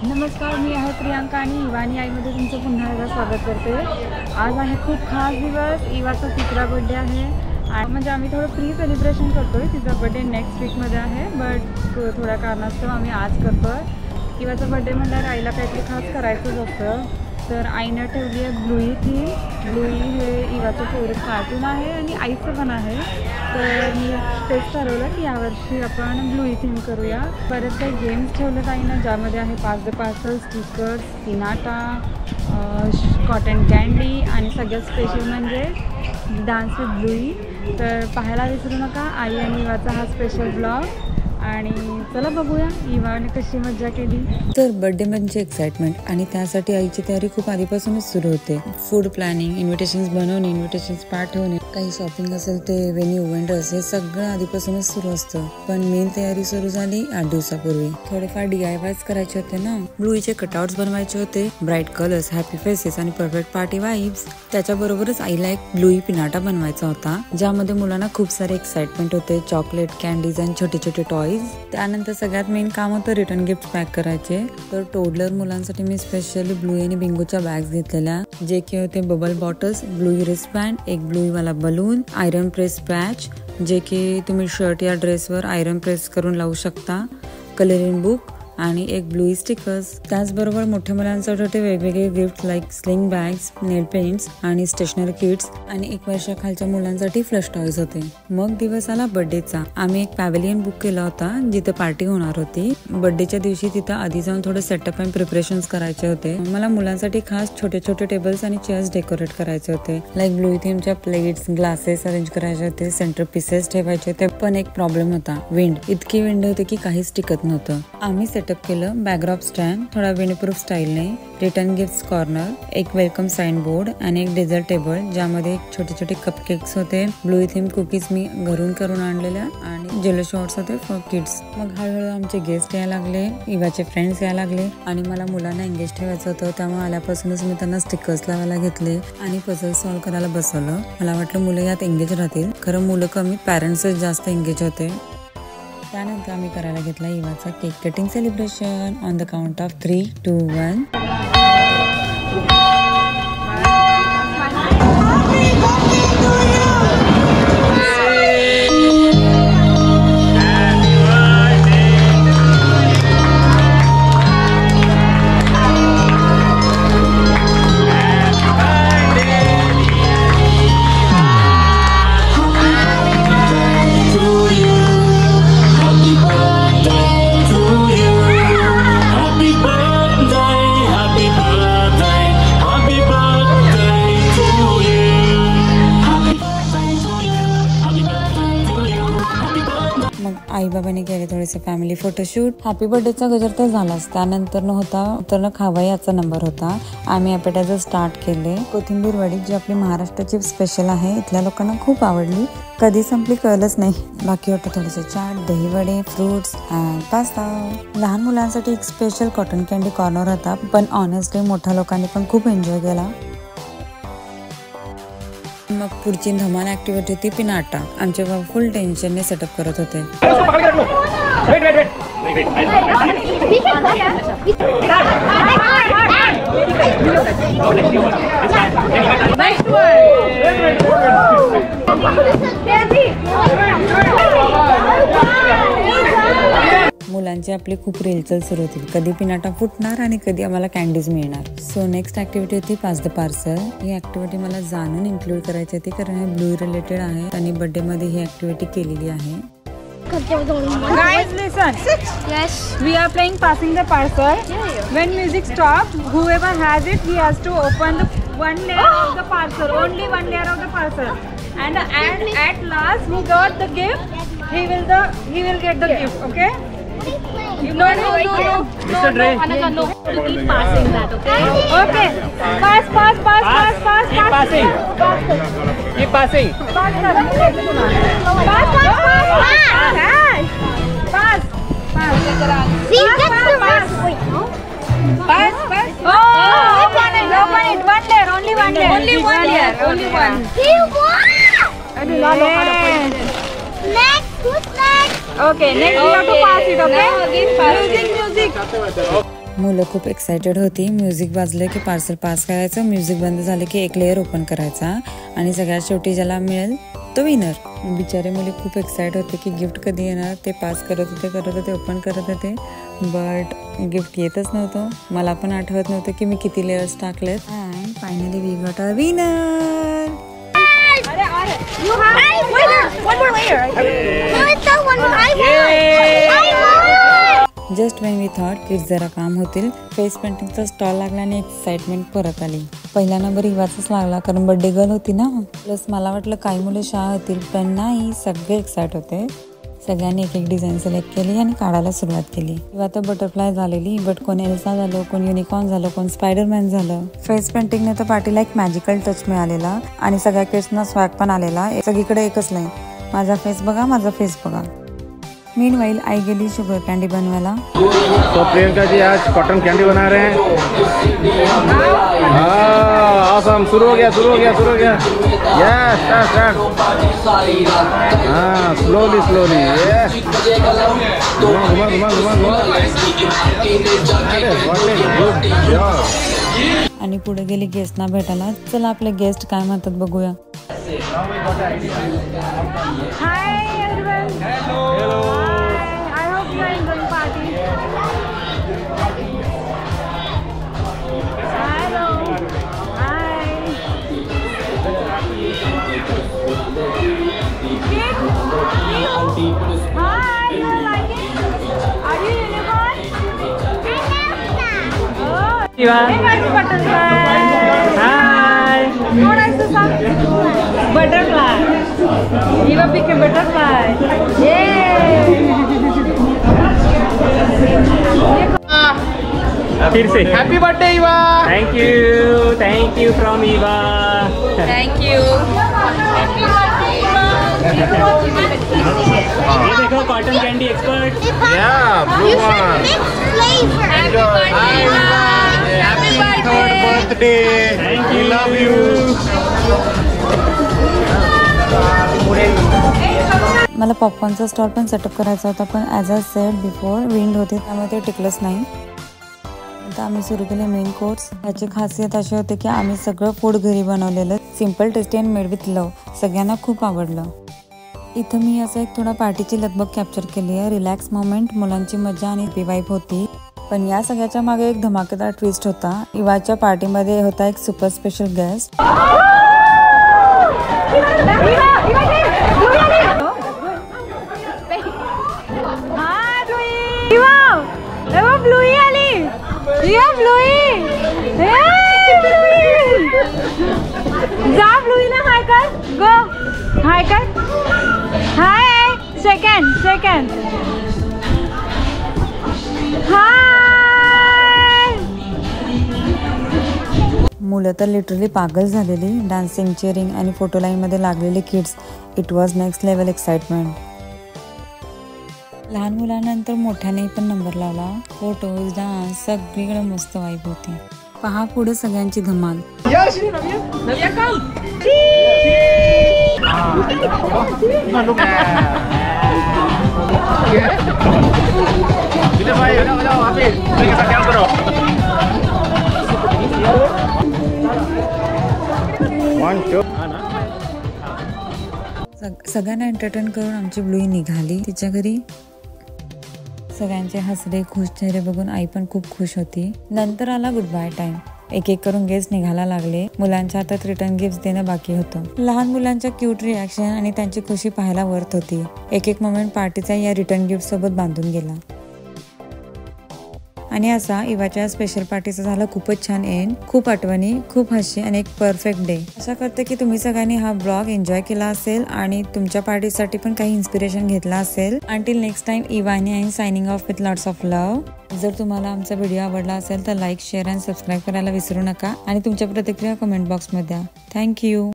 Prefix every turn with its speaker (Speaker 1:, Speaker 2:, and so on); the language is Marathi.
Speaker 1: नमस्कार, मी आहे प्रियांका आणि इवानी आईमध्ये तुमचं पुन्हा एकदा स्वागत करते। आज आहे खूप खास दिवस, इवाचा 3रा बर्थडे आहे आणि म्हणजे आम्ही थोडं प्री सेलिब्रेशन करतोय। तिचा बर्थडे नेक्स्ट वीकमध्ये आहे, बट थोड्या कारणास्तव आम्ही आज करतोय। इवाचा बर्थडे म्हटल्यावर आईला काहीतरी खास करायचंच असतं, तर आईनं ठेवली आहे ब्लूई थीम। ब्लूई हे इवाचं फेवरेट कार्टून आहे आणि आईचं पण आहे, तर मी तेच ठरवलं की यावर्षी आपण ब्लूई थीम करूया। बरेच काही गेम्स ठेवलेत आईनं, ज्यामध्ये आहे pass the parcel, stickers, piñata, cotton candy आणि सगळ्यात स्पेशल म्हणजे डान्स विथ ब्लूई। तर पाहायला विसरू नका आई आणि इवाचा हा स्पेशल ब्लॉग। आणि चला बघूया इवाने कशी मज्जा केली।
Speaker 2: तर बर्थडे म्हणजे एक्साइटमेंट आणि त्यासाठी आईची तयारी खूप आधीपासूनच सुरू होते। फूड प्लॅनिंग, इन्व्हिटेशन्स बनवणे, इन्व्हिटेशन्स पाठवणे, काही शॉपिंग असेल ते, व्हेन्यू, वेंडर्स, हे सगळं आधीपासूनच सुरू असतं। पण मेन तयारी सुरू झाली 8 दिवसापूर्वी। थोडेफार DIYs करायचे होते ना, ब्लूईचे कटआउट्स बनवायचे होते, ब्राईट कलर्स, हॅपी फेसेस आणि परफेक्ट पार्टी वाइब्स। त्याच्याबरोबरच आईला एक ब्लूई पिनाटा बनवायचा होता, ज्यामध्ये मुलांना खूप सारे एक्साइटमेंट होते, चॉकलेट, कॅन्डीज आणि छोटे छोटे टॉयज। त्यानंतर सगळ्यात मेन काम होतं रिटर्न गिफ्ट पॅक करायचे। तर टोडलर मुलांसाठी मी स्पेशली ब्लूई आणि बिंगोच्या बॅग्स घेतलेल्या, जे की होते बबल बॉटल्स, ब्लूई रिस्टबँड, एक ब्लूई वाला बलून, आयरन प्रेस पॅच, जे की तुम्ही शर्ट या ड्रेसवर आयरन प्रेस करून लावू शकता, कलरिंग बुक आणि एक ब्लूई स्टिकर्स। त्याचबरोबर मोठ्या मुलांसाठी होते वेगवेगळे गिफ्ट लाईक स्लिंग बॅग्स, नेल पेंट्स आणि स्टेशनरी किट्स आणि 1 वर्षाखालच्या मुलांसाठी फ्लश टॉयज होते। मग दिवस आला बर्थडेचा। आम्ही एक पॅव्हेलियन बुक केला होता जिथे पार्टी होणार होती। बर्थडेच्या दिवशी तिथं आधी जाऊन थोडे सेटअप अँड प्रिपरेशन्स करायचे होते। मला मुलांसाठी खास छोटे छोटे टेबल्स आणि चेअर्स डेकोरेट करायचे होते, लाईक ब्लूई थीमच्या प्लेट्स, ग्लासेस अरेंज करायचे होते, सेंटर पीसेस ठेवायचे होते। पण एक प्रॉब्लेम होता, विंड। इतकी विंड होते की काहीच टिकत नव्हतं। आम्ही केलं बॅकड्रॉप स्टँड, थोडा विंडप्रूफ स्टाईलने, रिटर्न गिफ्ट कॉर्नर, एक वेलकम साइन बोर्ड आणि एक डेझर्ट टेबल, ज्यामध्ये छोटे छोटे कपकेक्स होते, ब्लूई थीम कुकीज मी घरून करून आणलेल्या आणि जेलो शॉट्स होते फॉर किड्स। मग हळूहळू आमचे गेस्ट यायला लागले, इवाचे फ्रेंड्स यायला लागले आणि मला मुलांना एंगेज ठेवायचं होतं, त्यामुळे आल्यापासूनच मी त्यांना स्टिकर्स लावायला घेतले आणि पझल सॉल्व्ह करायला बसवलं। मला वाटलं मुलं यात एंगेज राहतील, खरं मुलं कमी, पॅरेंट्सच जास्त एंगेज होते। त्यानंतर आम्ही करायला घेतला इवाचा cake cutting celebration on the count of 3, 2, 1। आई बाबाने केले थोडेसे फॅमिली फोटोशूट। हॅपी बर्थडेचा गजर तर झालाच, त्यानंतर खावा याचा नंबर होता। आम्ही ॲपेटायझर स्टार्ट केले। कोथिंबीर वडी, जी आपली महाराष्ट्राची स्पेशल आहे, इथल्या लोकांना खूप आवडली, कधी संपली कळलंच नाही। बाकी होतं थोडेसे चाट, दही वडे, फ्रुट्स अँड पास्ता। लहान मुलांसाठी एक स्पेशल कॉटन कँडी कॉर्नर होता, पण ऑनेस्टली मोठ्या लोकांनी पण खूप एन्जॉय केला। मग पुढची धमाल ऍक्टिव्हिटी होती पिनाटा। आमचे बाबा फुल टेन्शनने सेटअप करत होते। मुलांची आपली खूप रेलचल सुरू होती, कधी पिनाटा फुटणार आणि कधी आम्हाला कॅन्डीज मिळणार। सो नेक्स्ट ऍक्टिव्हिटी होती pass the parcel. He activity मला जाणून इन्क्लूड करायची होती, कारण हे ब्लू रिलेटेड आहे आणि बर्थडे मध्ये ही ऍक्टिव्हिटी केलेली आहे।
Speaker 1: Guys, listen.
Speaker 3: Yes.
Speaker 1: We are playing passing the parcel. When music stops, whoever has it, he has to open the one layer of the parcel, only one layer of the parcel. And at last, who got the gift, he will get the gift. Okay? No.
Speaker 3: Mr. Dre. No. Keep passing that, okay?
Speaker 1: Okay. Pass.
Speaker 4: Keep passing. Keep passing.
Speaker 1: Pass.
Speaker 3: See, that's the last point.
Speaker 1: Pass. Oh, open it. One layer. Only one layer. Only one.
Speaker 3: He won!
Speaker 1: I do not know how to put it in.
Speaker 3: Next, who's next?
Speaker 1: Okay, next you have to pass it, okay?
Speaker 3: Now again pass it.
Speaker 1: Music.
Speaker 2: मुलं खूप एक्सायटेड होती. म्युझिक वाजलं की पार्सल पास करायचं, म्युझिक बंद झालं की एक लेअर ओपन करायचा आणि सगळ्यात शेवटी ज्याला मिळेल तो विनर. बिचारे मुले खूप एक्साइट होते की गिफ्ट कधी येणार. ते पास करत होते ओपन करत होते, बट गिफ्ट येतच नव्हतं. मला पण आठवत नव्हतं की मी किती लेअर्स टाकलेत. And finally we got a winner.
Speaker 3: You have one more layer. No, it's not one more. I won.
Speaker 2: Just when we thought kids जरा काम होतील, फेस पेंटिंगचा स्टॉल लागला आणि एक्साइटमेंट परत आली. पहिला नंबर इवाचाच लागला कारण बर्थडे गर्ल होती ना. प्लस मला वाटलं काही मुलं शाळा होतील, पण नाही, सगळे एक्साइट होते. सगळ्यांनी एक डिझाईन सिलेक्ट केली आणि काढायला सुरुवात केली. इवा तर बटरफ्लाय झालेली, बट कोण एल्सा झालं, कोण युनिकॉर्न झालं, कोण स्पायडरमॅन झालं. फेस पेंटिंगने तर पार्टीला एक मॅजिकल टच मिळालेला आणि सगळ्या किड्सना स्वॅग पण आलेला. सगळीकडे एकच लाईन, माझा फेस बघा, माझा फेस बघा. मीनवाइल आई गेली शुगर कैंडी बनवायला.
Speaker 5: तो प्रियंका जी आज कॉटन कैंडी बना रहे हैं. ऑसम. शुरू हो गया. Yes, start. हाँ, स्लोली.
Speaker 2: आणि पुढे गेली गेस्टना भेटायला. चला आपले गेस्ट काय म्हणतात बघूया.
Speaker 1: Hi everyone. Hello. I hope you are enjoying party. Hello. Hi. Hi. You like it? Are you unicorn? Oh. Hey guys, butterfly.
Speaker 4: Hi.
Speaker 1: What is the song? Butterfly. Eva pick a butterfly. Yay!
Speaker 4: फिर से
Speaker 5: happy birthday Eva.
Speaker 4: Thank you from Eva.
Speaker 3: Thank you.
Speaker 4: ये देखो cotton candy expert.
Speaker 5: Yeah, blue one.
Speaker 3: Flavor.
Speaker 5: Enjoy.
Speaker 3: Happy birthday.
Speaker 5: birthday.
Speaker 4: Thank you.
Speaker 5: We love you.
Speaker 2: मला पॉपकॉर्नचा स्टॉल पण सेटअप करायचा होता, पण as a sed before wind होते त्यामुळे ते टिकलंच नाही. आता आम्ही सुरू केले मेन कोर्स. याची खासियत अशी होती की आम्ही सगळं फूड घरी बनवलेलं, simple, tasty and made with love. सगळ्यांना खूप आवडलं. इथं मी असं एक थोडा पार्टीची लगबग कॅप्चर केली आहे. रिलॅक्स मोमेंट, मुलांची मजा आणि रिवाईब होती. पण या सगळ्याच्या मागे एक धमाकेदार ट्विस्ट होता. इवाच्या पार्टीमध्ये होता एक सुपर स्पेशल गेस्ट.
Speaker 1: हाय कर. हाय. सेकंड. हाय.
Speaker 2: मुलं तर लिटरली पागल झालेली. डान्सिंग, चेअरिंग आणि फोटो लाईनमध्ये लागलेले kids. It was next level excitement. लहान मुलांनंतर मोठ्याने पण नंबर लावला. फोटोज, डान्स, सगळीकडे मस्त वाईब होती. पहा पुढे सगळ्यांची धमाल.
Speaker 3: Navya, come.
Speaker 2: सगळ्यांना एंटरटेन करून आमची ब्लूई निघाली तिच्या घरी. सगळ्यांचे हसरे खुश चेहरे बघून आई पण खूप खुश होती. नंतर आला गुड बाय टाइम. एक एक करून गेस्ट निघायला लागले. मुलांच्या हातात रिटर्न गिफ्ट देणं बाकी होतं. लहान मुलांच्या क्यूट रिॲक्शन आणि त्यांची खुशी पाहायला वर्थ होती. एक एक मोमेंट पार्टीचा या रिटर्न गिफ्ट सोबत बांधून गेला. आणि असा इवाच्या स्पेशल पार्टीचा झाला खूपच छान एंड. खूप आठवणी, खूप हशी आणि एक परफेक्ट डे. आशा करते की तुम्ही सगळ्यांनी हा ब्लॉग एन्जॉय केला असेल आणि तुमच्या पार्टीसाठी पण काही इन्स्पिरेशन घेतला असेल. अंटिल नेक्स्ट टाइम, इवा आणि signing off with lots of love. जर तुम्हाला आमचा व्हिडिओ आवडला असेल तर लाईक, शेअर आणि सबस्क्राईब करायला विसरू नका आणि तुमच्या प्रतिक्रिया कमेंट बॉक्समध्ये द्या. थँक्यू.